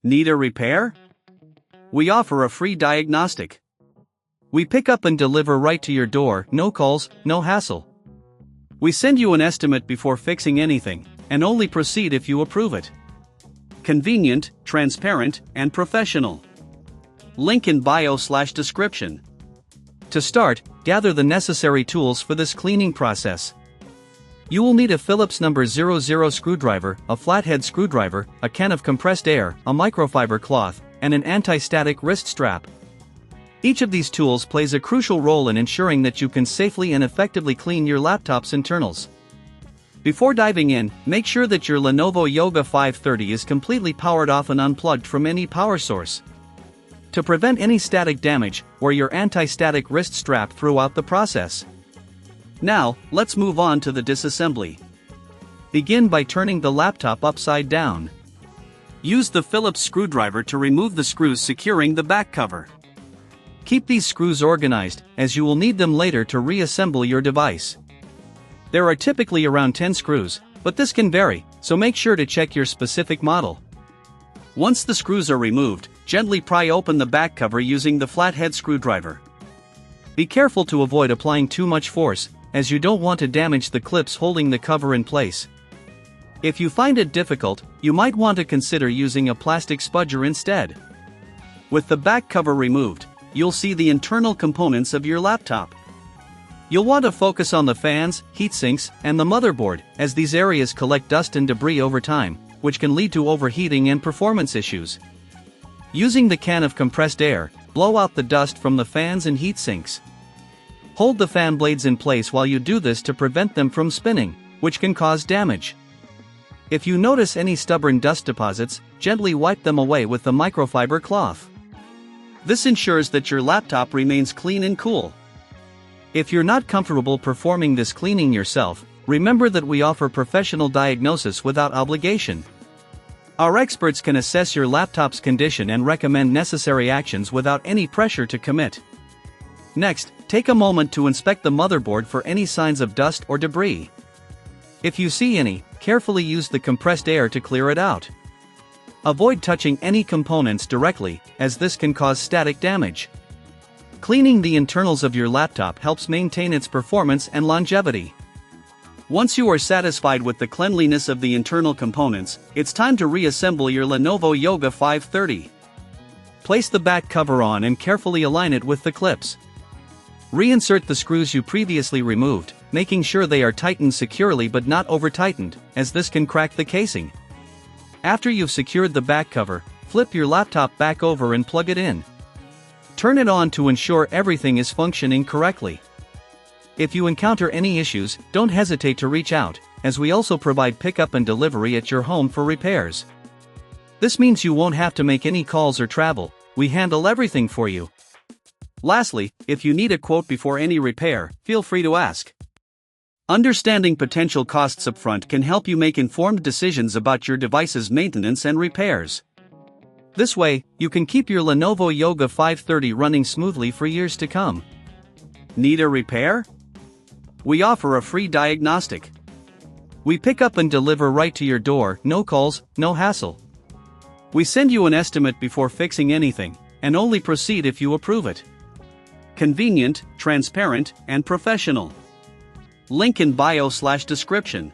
Need a repair? We offer a free diagnostic. We pick up and deliver right to your door, no calls, no hassle. We send you an estimate before fixing anything, and only proceed if you approve it. Convenient, transparent, and professional. Link in bio/description. To start, gather the necessary tools for this cleaning process. You will need a Phillips number 00 screwdriver, a flathead screwdriver, a can of compressed air, a microfiber cloth, and an anti-static wrist strap. Each of these tools plays a crucial role in ensuring that you can safely and effectively clean your laptop's internals. Before diving in, make sure that your Lenovo Yoga 530 is completely powered off and unplugged from any power source. To prevent any static damage, wear your anti-static wrist strap throughout the process. Now, let's move on to the disassembly. Begin by turning the laptop upside down. Use the Phillips screwdriver to remove the screws securing the back cover. Keep these screws organized, as you will need them later to reassemble your device. There are typically around 10 screws, but this can vary, so make sure to check your specific model. Once the screws are removed, gently pry open the back cover using the flathead screwdriver. Be careful to avoid applying too much force, as you don't want to damage the clips holding the cover in place. If you find it difficult, you might want to consider using a plastic spudger instead. With the back cover removed, you'll see the internal components of your laptop. You'll want to focus on the fans, heatsinks, and the motherboard, as these areas collect dust and debris over time, which can lead to overheating and performance issues. Using the can of compressed air, blow out the dust from the fans and heatsinks. Hold the fan blades in place while you do this to prevent them from spinning, which can cause damage. If you notice any stubborn dust deposits, gently wipe them away with the microfiber cloth. This ensures that your laptop remains clean and cool. If you're not comfortable performing this cleaning yourself, remember that we offer professional diagnosis without obligation. Our experts can assess your laptop's condition and recommend necessary actions without any pressure to commit. Next, take a moment to inspect the motherboard for any signs of dust or debris. If you see any, carefully use the compressed air to clear it out. Avoid touching any components directly, as this can cause static damage. Cleaning the internals of your laptop helps maintain its performance and longevity. Once you are satisfied with the cleanliness of the internal components, it's time to reassemble your Lenovo Yoga 530. Place the back cover on and carefully align it with the clips. Reinsert the screws you previously removed, making sure they are tightened securely but not over-tightened, as this can crack the casing. After you've secured the back cover, flip your laptop back over and plug it in. Turn it on to ensure everything is functioning correctly. If you encounter any issues, don't hesitate to reach out, as we also provide pickup and delivery at your home for repairs. This means you won't have to make any calls or travel, we handle everything for you. Lastly, if you need a quote before any repair, feel free to ask. Understanding potential costs upfront can help you make informed decisions about your device's maintenance and repairs. This way, you can keep your Lenovo Yoga 530 running smoothly for years to come. Need a repair? We offer a free diagnostic. We pick up and deliver right to your door, no calls, no hassle. We send you an estimate before fixing anything, and only proceed if you approve it. Convenient, transparent, and professional. Link in bio/description.